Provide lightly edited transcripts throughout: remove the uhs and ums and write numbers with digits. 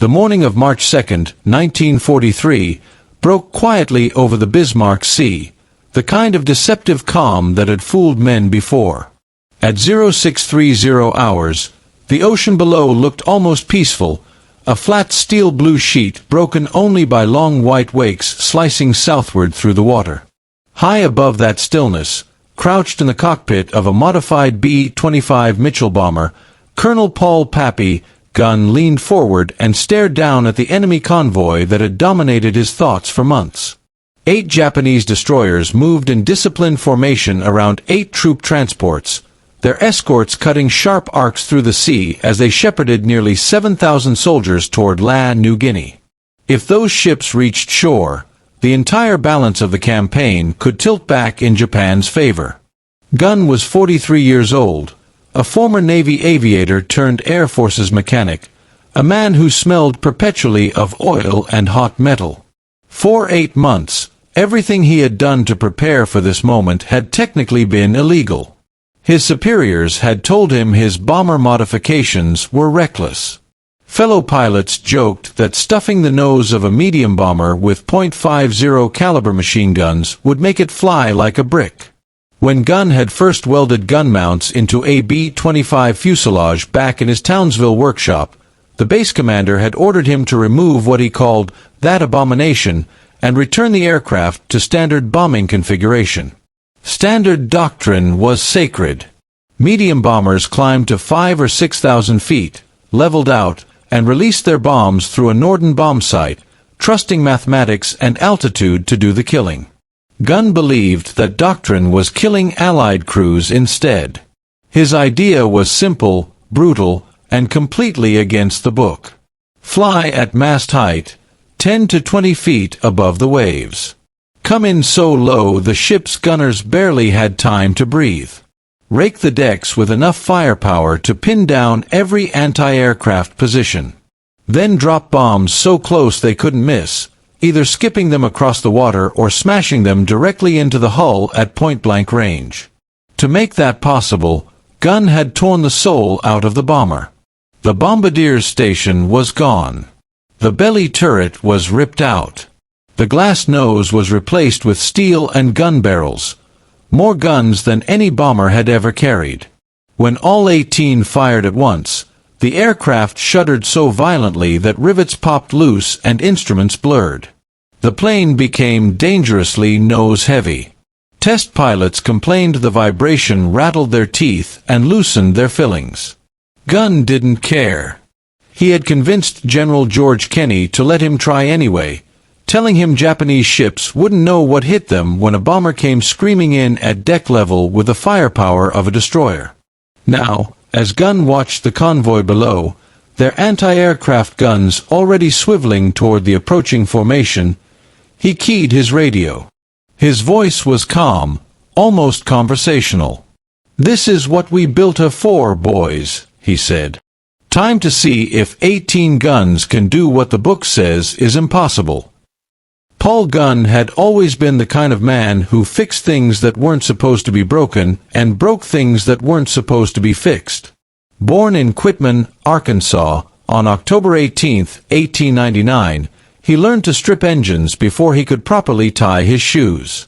The morning of March 2nd, 1943, broke quietly over the Bismarck Sea, the kind of deceptive calm that had fooled men before. At 0630 hours, the ocean below looked almost peaceful, a flat steel blue sheet broken only by long white wakes slicing southward through the water. High above that stillness, crouched in the cockpit of a modified B-25 Mitchell bomber, Colonel Paul Pappy, Gunn leaned forward and stared down at the enemy convoy that had dominated his thoughts for months. 8 Japanese destroyers moved in disciplined formation around 8 troop transports, their escorts cutting sharp arcs through the sea as they shepherded nearly 7,000 soldiers toward New Guinea. If those ships reached shore, the entire balance of the campaign could tilt back in Japan's favor. Gunn was 43 years old, a former Navy aviator turned Air Force's mechanic, a man who smelled perpetually of oil and hot metal. For 8 months, everything he had done to prepare for this moment had technically been illegal. His superiors had told him his bomber modifications were reckless. Fellow pilots joked that stuffing the nose of a medium bomber with .50 caliber machine guns would make it fly like a brick. When Gunn had first welded gun mounts into a B-25 fuselage back in his Townsville workshop, the base commander had ordered him to remove what he called that abomination and return the aircraft to standard bombing configuration. Standard doctrine was sacred. Medium bombers climbed to 5,000 or 6,000 feet, leveled out, and released their bombs through a Norden bomb sight, trusting mathematics and altitude to do the killing. Gunn believed that doctrine was killing Allied crews instead. His idea was simple, brutal, and completely against the book. Fly at mast height, 10 to 20 feet above the waves. Come in so low the ship's gunners barely had time to breathe. Rake the decks with enough firepower to pin down every anti-aircraft position. Then drop bombs so close they couldn't miss, either skipping them across the water or smashing them directly into the hull at point-blank range. To make that possible, Gunn had torn the soul out of the bomber. The bombardier's station was gone. The belly turret was ripped out. The glass nose was replaced with steel and gun barrels, more guns than any bomber had ever carried. When all 18 fired at once, the aircraft shuddered so violently that rivets popped loose and instruments blurred. The plane became dangerously nose-heavy. Test pilots complained the vibration rattled their teeth and loosened their fillings. Gunn didn't care. He had convinced General George Kenny to let him try anyway, telling him Japanese ships wouldn't know what hit them when a bomber came screaming in at deck level with the firepower of a destroyer. Now, as Gunn watched the convoy below, their anti-aircraft guns already swiveling toward the approaching formation, he keyed his radio. His voice was calm, almost conversational. "This is what we built her for, boys," he said. "Time to see if 18 guns can do what the book says is impossible." Paul Gunn had always been the kind of man who fixed things that weren't supposed to be broken and broke things that weren't supposed to be fixed. Born in Quitman, Arkansas, on October 18, 1899, he learned to strip engines before he could properly tie his shoes.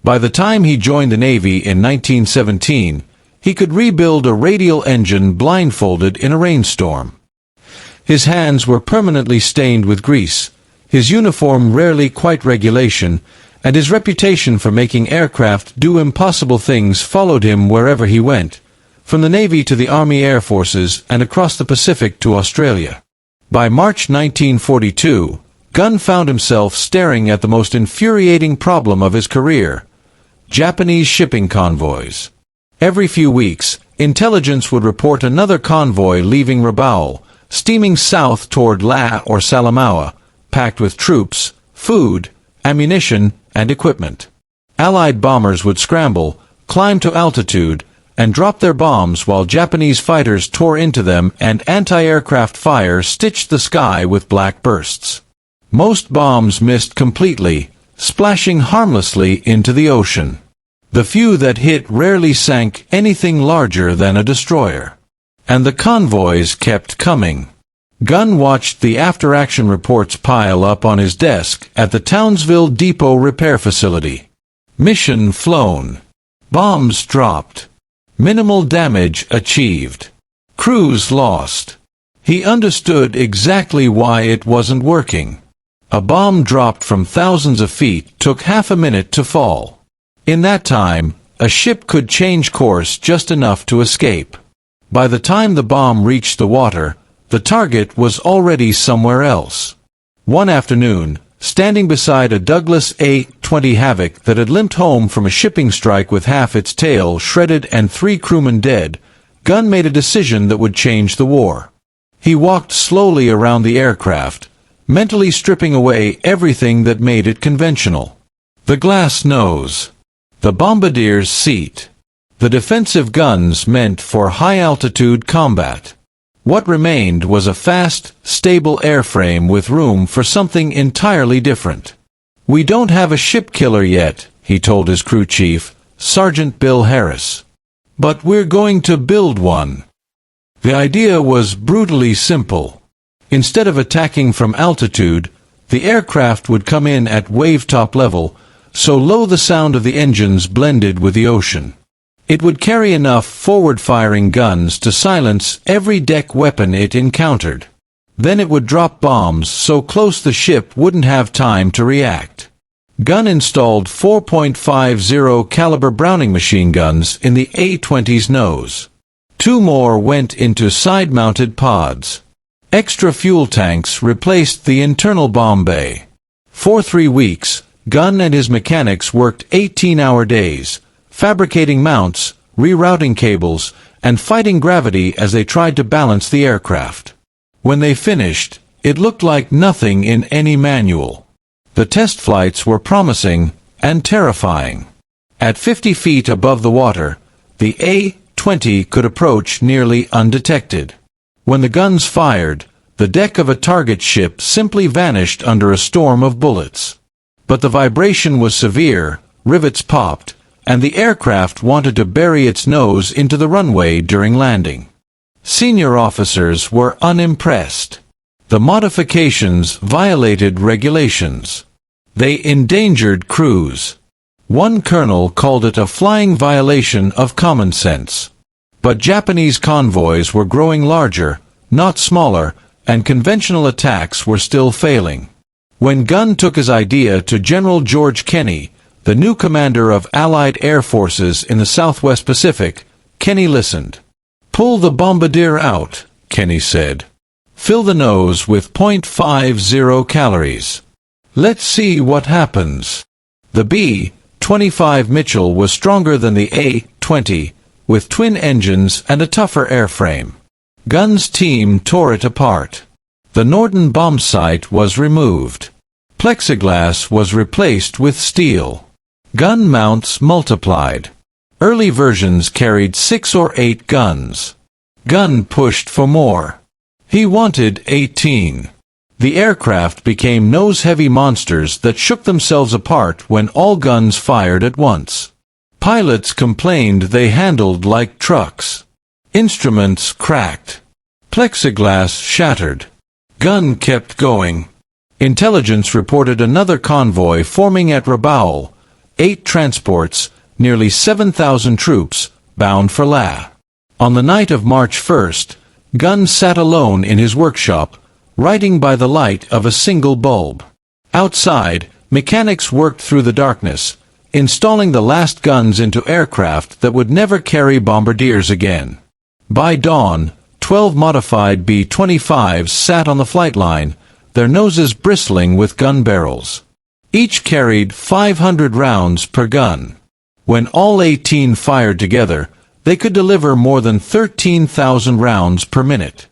By the time he joined the Navy in 1917, he could rebuild a radial engine blindfolded in a rainstorm. His hands were permanently stained with grease, his uniform rarely quite regulation, and his reputation for making aircraft do impossible things followed him wherever he went, from the Navy to the Army Air Forces and across the Pacific to Australia. By March 1942, Gunn found himself staring at the most infuriating problem of his career: Japanese shipping convoys. Every few weeks, intelligence would report another convoy leaving Rabaul, steaming south toward La or Salamaua, packed with troops, food, ammunition, and equipment. Allied bombers would scramble, climb to altitude, and drop their bombs while Japanese fighters tore into them and anti-aircraft fire stitched the sky with black bursts. Most bombs missed completely, splashing harmlessly into the ocean. The few that hit rarely sank anything larger than a destroyer. And the convoys kept coming. Gunn watched the after-action reports pile up on his desk at the Townsville Depot repair facility. Mission flown. Bombs dropped. Minimal damage achieved. Crews lost. He understood exactly why it wasn't working. A bomb dropped from thousands of feet took half a minute to fall. In that time, a ship could change course just enough to escape. By the time the bomb reached the water, the target was already somewhere else. One afternoon, standing beside a Douglas A-20 Havoc that had limped home from a shipping strike with half its tail shredded and 3 crewmen dead, Gunn made a decision that would change the war. He walked slowly around the aircraft, mentally stripping away everything that made it conventional. The glass nose. The bombardier's seat. The defensive guns meant for high-altitude combat. What remained was a fast, stable airframe with room for something entirely different. "We don't have a ship killer yet," he told his crew chief, Sergeant Bill Harris. "But we're going to build one." The idea was brutally simple. Instead of attacking from altitude, the aircraft would come in at wave-top level, so low the sound of the engines blended with the ocean. It would carry enough forward-firing guns to silence every deck weapon it encountered. Then it would drop bombs so close the ship wouldn't have time to react. Gunn installed 4.50 caliber Browning machine guns in the A-20's nose. 2 more went into side-mounted pods. Extra fuel tanks replaced the internal bomb bay. For 3 weeks, Gunn and his mechanics worked 18-hour days, fabricating mounts, rerouting cables, and fighting gravity as they tried to balance the aircraft. When they finished, it looked like nothing in any manual. The test flights were promising and terrifying. At 50 feet above the water, the A-20 could approach nearly undetected. When the guns fired, the deck of a target ship simply vanished under a storm of bullets. But the vibration was severe, rivets popped, and the aircraft wanted to bury its nose into the runway during landing. Senior officers were unimpressed. The modifications violated regulations. They endangered crews. One colonel called it a flying violation of common sense. But Japanese convoys were growing larger, not smaller, and conventional attacks were still failing. When Gunn took his idea to General George Kenny, the new commander of Allied air forces in the Southwest Pacific, Kenny listened. "Pull the bombardier out," Kenny said. "Fill the nose with 0.50 calories. Let's see what happens." The B-25 Mitchell was stronger than the A-20, with twin engines and a tougher airframe. Gunn's team tore it apart. The Norden bomb sight was removed. Plexiglass was replaced with steel. Gun mounts multiplied. Early versions carried 6 or 8 guns. Gunn pushed for more. He wanted 18. The aircraft became nose-heavy monsters that shook themselves apart when all guns fired at once. Pilots complained they handled like trucks. Instruments cracked. Plexiglass shattered. Gunn kept going. Intelligence reported another convoy forming at Rabaul, 8 transports, nearly 7,000 troops, bound for La. On the night of March 1st, Gunn sat alone in his workshop, writing by the light of a single bulb. Outside, mechanics worked through the darkness, installing the last guns into aircraft that would never carry bombardiers again. By dawn, 12 modified B-25s sat on the flight line, their noses bristling with gun barrels. Each carried 500 rounds per gun. When all 18 fired together, they could deliver more than 13,000 rounds per minute.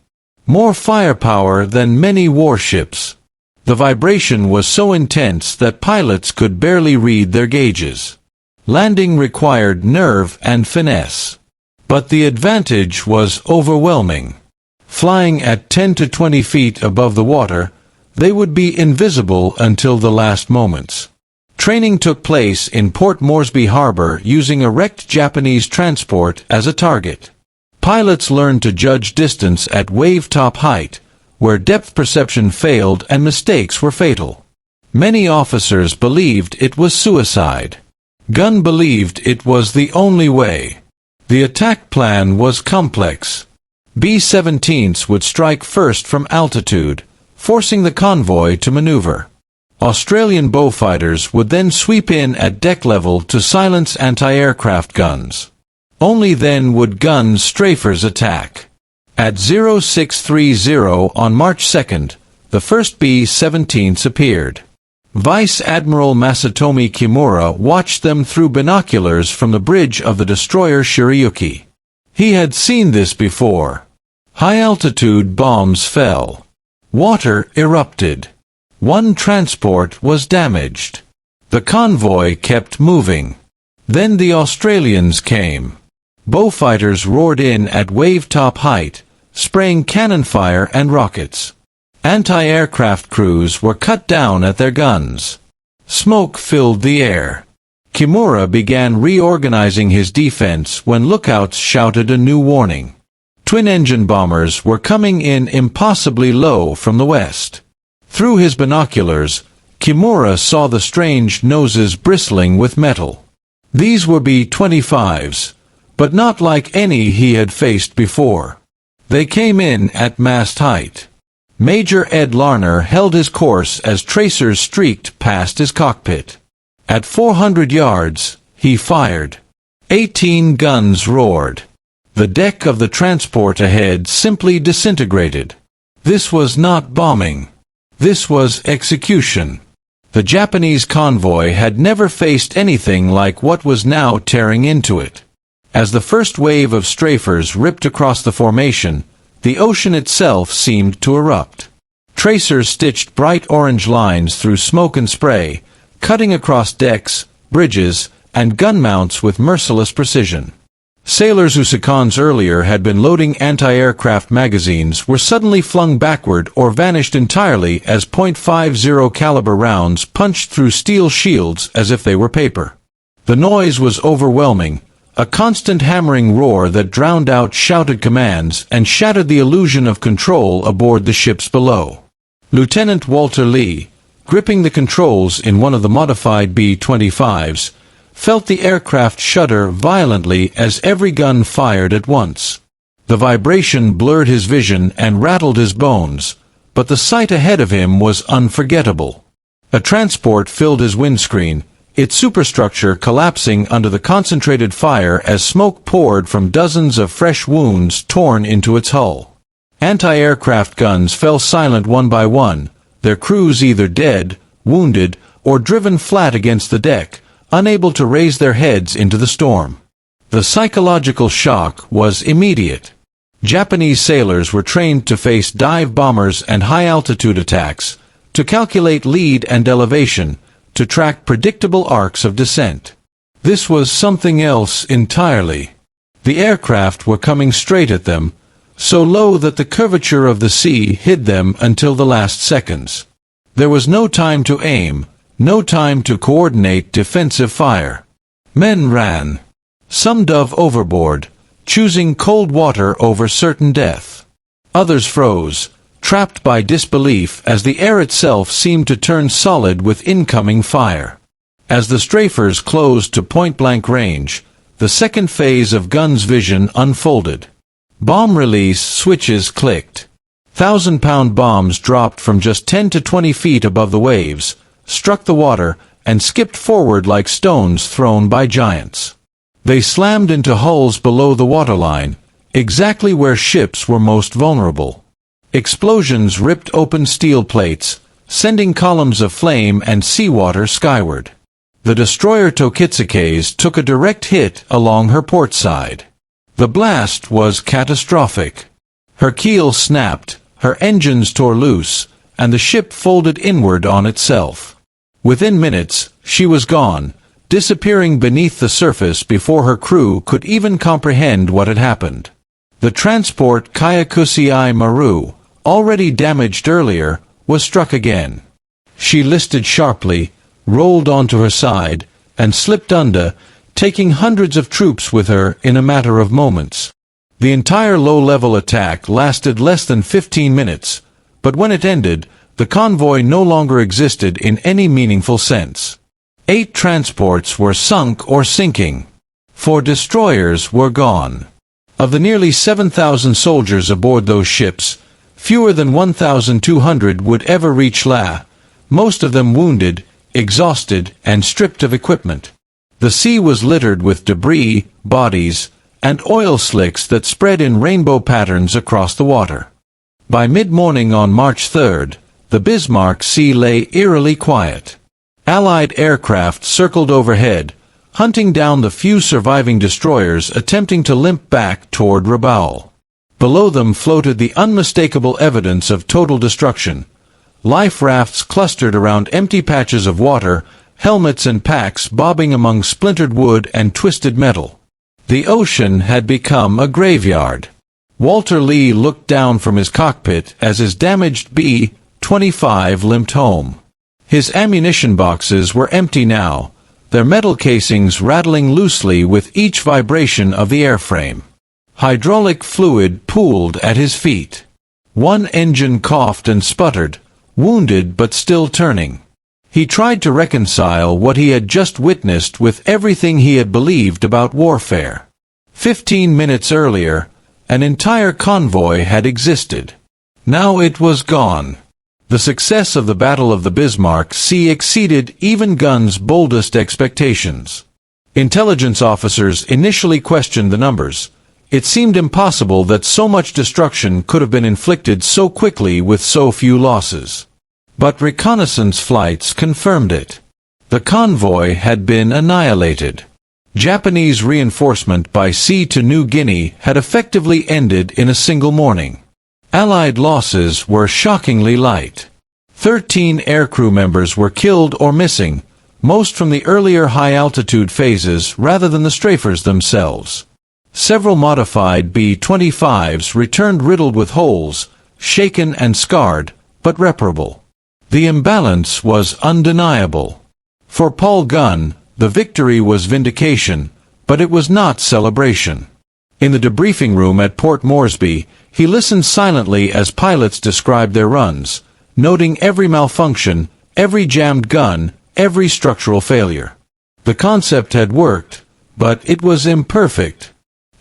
More firepower than many warships. The vibration was so intense that pilots could barely read their gauges. Landing required nerve and finesse. But the advantage was overwhelming. Flying at 10 to 20 feet above the water, they would be invisible until the last moments. Training took place in Port Moresby Harbor using a wrecked Japanese transport as a target. Pilots learned to judge distance at wave-top height, where depth perception failed and mistakes were fatal. Many officers believed it was suicide. Gunn believed it was the only way. The attack plan was complex. B-17s would strike first from altitude, forcing the convoy to maneuver. Australian Beaufighters would then sweep in at deck level to silence anti-aircraft guns. Only then would Gunn's Strafers attack. At 0630 on March 2nd, the first B-17s appeared. Vice Admiral Masatomi Kimura watched them through binoculars from the bridge of the destroyer Shirayuki. He had seen this before. High-altitude bombs fell. Water erupted. One transport was damaged. The convoy kept moving. Then the Australians came. Beaufighters roared in at wave-top height, spraying cannon fire and rockets. Anti-aircraft crews were cut down at their guns. Smoke filled the air. Kimura began reorganizing his defense when lookouts shouted a new warning. Twin-engine bombers were coming in impossibly low from the west. Through his binoculars, Kimura saw the strange noses bristling with metal. These were B-25s, but not like any he had faced before. They came in at mast height. Major Ed Larner held his course as tracers streaked past his cockpit. At 400 yards, he fired. 18 guns roared. The deck of the transport ahead simply disintegrated. This was not bombing. This was execution. The Japanese convoy had never faced anything like what was now tearing into it. As the first wave of strafers ripped across the formation, the ocean itself seemed to erupt. Tracers stitched bright orange lines through smoke and spray, cutting across decks, bridges, and gun mounts with merciless precision. Sailors who seconds earlier had been loading anti-aircraft magazines were suddenly flung backward or vanished entirely as .50 caliber rounds punched through steel shields as if they were paper. The noise was overwhelming, a constant hammering roar that drowned out shouted commands and shattered the illusion of control aboard the ships below. Lieutenant Walter Lee, gripping the controls in one of the modified B-25s, felt the aircraft shudder violently as every gun fired at once. The vibration blurred his vision and rattled his bones, but the sight ahead of him was unforgettable. A transport filled his windscreen, its superstructure collapsing under the concentrated fire as smoke poured from dozens of fresh wounds torn into its hull. Anti-aircraft guns fell silent one by one, their crews either dead, wounded, or driven flat against the deck, unable to raise their heads into the storm. The psychological shock was immediate. Japanese sailors were trained to face dive bombers and high-altitude attacks, to calculate lead and elevation, to track predictable arcs of descent. This was something else entirely. The aircraft were coming straight at them, so low that the curvature of the sea hid them until the last seconds. There was no time to aim, no time to coordinate defensive fire. Men ran. Some dove overboard, choosing cold water over certain death. Others froze, trapped by disbelief as the air itself seemed to turn solid with incoming fire. As the strafers closed to point-blank range, the second phase of Gunn's vision unfolded. Bomb release switches clicked. 1,000-pound bombs dropped from just 10 to 20 feet above the waves, struck the water, and skipped forward like stones thrown by giants. They slammed into hulls below the waterline, exactly where ships were most vulnerable. Explosions ripped open steel plates, sending columns of flame and seawater skyward. The destroyer Tokitsuke's took a direct hit along her port side. The blast was catastrophic. Her keel snapped, her engines tore loose, and the ship folded inward on itself. Within minutes, she was gone, disappearing beneath the surface before her crew could even comprehend what had happened. The transport Kyakusei Maru, already damaged earlier, was struck again. She listed sharply, rolled onto her side, and slipped under, taking hundreds of troops with her in a matter of moments. The entire low-level attack lasted less than 15 minutes, But when it ended, the convoy no longer existed in any meaningful sense. 8 transports were sunk or sinking. 4 destroyers were gone. Of the nearly 7,000 soldiers aboard those ships, fewer than 1,200 would ever reach La, most of them wounded, exhausted, and stripped of equipment. The sea was littered with debris, bodies, and oil slicks that spread in rainbow patterns across the water. By mid-morning on March 3rd, the Bismarck Sea lay eerily quiet. Allied aircraft circled overhead, hunting down the few surviving destroyers attempting to limp back toward Rabaul. Below them floated the unmistakable evidence of total destruction. Life rafts clustered around empty patches of water, helmets and packs bobbing among splintered wood and twisted metal. The ocean had become a graveyard. Walter Lee looked down from his cockpit as his damaged B-25 limped home. His ammunition boxes were empty now, their metal casings rattling loosely with each vibration of the airframe. Hydraulic fluid pooled at his feet. One engine coughed and sputtered, wounded but still turning. He tried to reconcile what he had just witnessed with everything he had believed about warfare. 15 minutes earlier, an entire convoy had existed. Now it was gone. The success of the Battle of the Bismarck Sea exceeded even Gunn's boldest expectations. Intelligence officers initially questioned the numbers. It seemed impossible that so much destruction could have been inflicted so quickly with so few losses. But reconnaissance flights confirmed it. The convoy had been annihilated. Japanese reinforcement by sea to New Guinea had effectively ended in a single morning. Allied losses were shockingly light. 13 aircrew members were killed or missing, most from the earlier high-altitude phases rather than the strafers themselves. Several modified B-25s returned riddled with holes, shaken and scarred, but reparable. The imbalance was undeniable. For Paul Gunn, the victory was vindication, but it was not celebration. In the debriefing room at Port Moresby, he listened silently as pilots described their runs, noting every malfunction, every jammed gun, every structural failure. The concept had worked, but it was imperfect.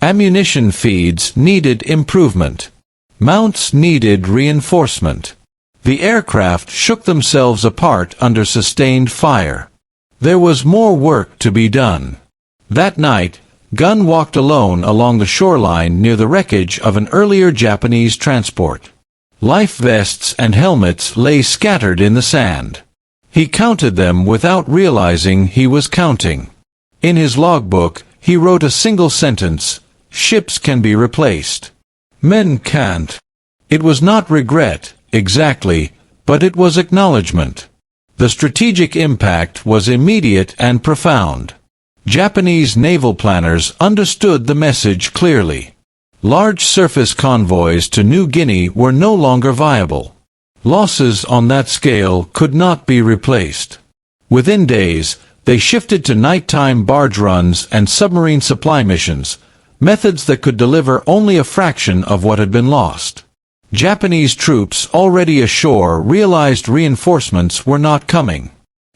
Ammunition feeds needed improvement. Mounts needed reinforcement. The aircraft shook themselves apart under sustained fire. There was more work to be done. That night, Gunn walked alone along the shoreline near the wreckage of an earlier Japanese transport. Life vests and helmets lay scattered in the sand. He counted them without realizing he was counting. In his logbook, he wrote a single sentence: "Ships can be replaced. Men can't." It was not regret, exactly, but it was acknowledgement. The strategic impact was immediate and profound. Japanese naval planners understood the message clearly. Large surface convoys to New Guinea were no longer viable. Losses on that scale could not be replaced. Within days, they shifted to nighttime barge runs and submarine supply missions, methods that could deliver only a fraction of what had been lost. Japanese troops already ashore realized reinforcements were not coming.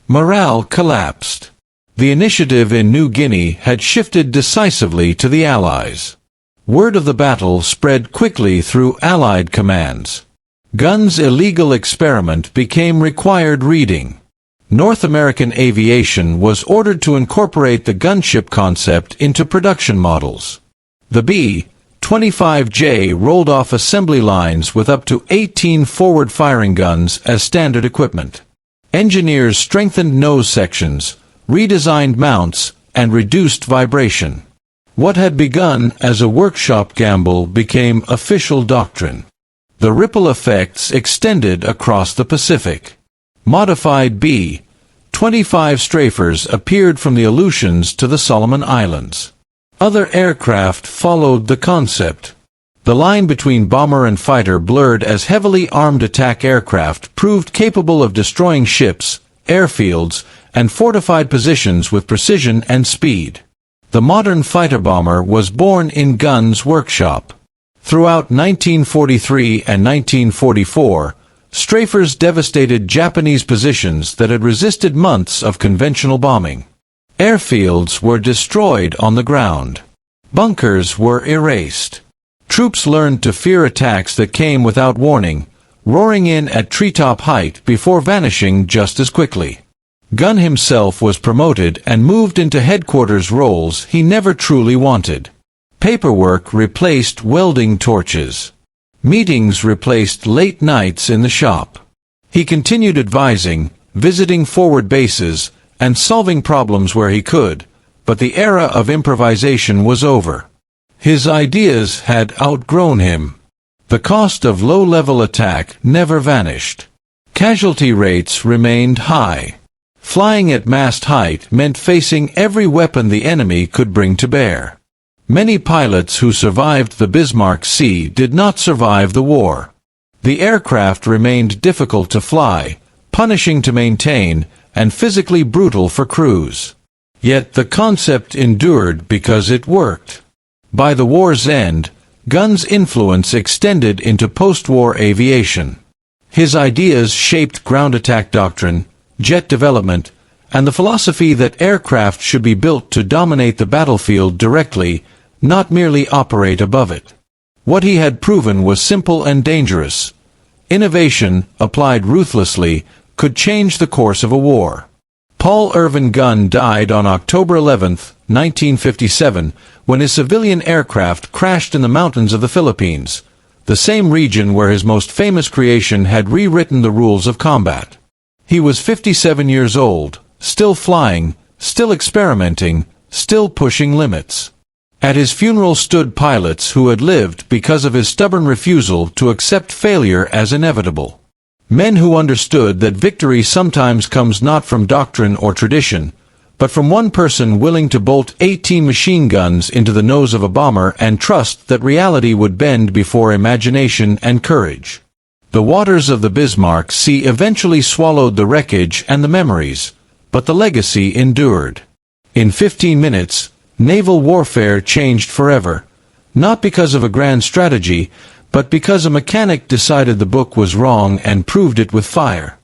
Morale collapsed. The initiative in New Guinea had shifted decisively to the Allies. Word of the battle spread quickly through Allied commands. Gunn's illegal experiment became required reading. North American aviation was ordered to incorporate the gunship concept into production models. The B-25J rolled off assembly lines with up to 18 forward-firing guns as standard equipment. Engineers strengthened nose sections, redesigned mounts, and reduced vibration. What had begun as a workshop gamble became official doctrine. The ripple effects extended across the Pacific. Modified B-25 Strafers appeared from the Aleutians to the Solomon Islands. Other aircraft followed the concept. The line between bomber and fighter blurred as heavily armed attack aircraft proved capable of destroying ships, airfields, and fortified positions with precision and speed. The modern fighter bomber was born in Gunn's workshop. Throughout 1943 and 1944, strafers devastated Japanese positions that had resisted months of conventional bombing. Airfields were destroyed on the ground. Bunkers were erased. Troops learned to fear attacks that came without warning, roaring in at treetop height before vanishing just as quickly. Gunn himself was promoted and moved into headquarters roles he never truly wanted. Paperwork replaced welding torches. Meetings replaced late nights in the shop. He continued advising, visiting forward bases, and solving problems where he could, but the era of improvisation was over. His ideas had outgrown him. The cost of low-level attack never vanished. Casualty rates remained high. Flying at mast height meant facing every weapon the enemy could bring to bear. Many pilots who survived the Bismarck Sea did not survive the war. The aircraft remained difficult to fly, punishing to maintain, and physically brutal for crews. Yet the concept endured because it worked. By the war's end, Gunn's influence extended into post-war aviation. His ideas shaped ground attack doctrine, jet development, and the philosophy that aircraft should be built to dominate the battlefield directly, not merely operate above it. What he had proven was simple and dangerous. Innovation, applied ruthlessly, could change the course of a war. Paul Irvin Gunn died on October 11, 1957, when his civilian aircraft crashed in the mountains of the Philippines, the same region where his most famous creation had rewritten the rules of combat. He was 57 years old, still flying, still experimenting, still pushing limits. At his funeral stood pilots who had lived because of his stubborn refusal to accept failure as inevitable. Men who understood that victory sometimes comes not from doctrine or tradition, but from one person willing to bolt 18 machine guns into the nose of a bomber and trust that reality would bend before imagination and courage. The waters of the Bismarck Sea eventually swallowed the wreckage and the memories, but the legacy endured. In 15 minutes, naval warfare changed forever, not because of a grand strategy, but because a mechanic decided the book was wrong and proved it with fire.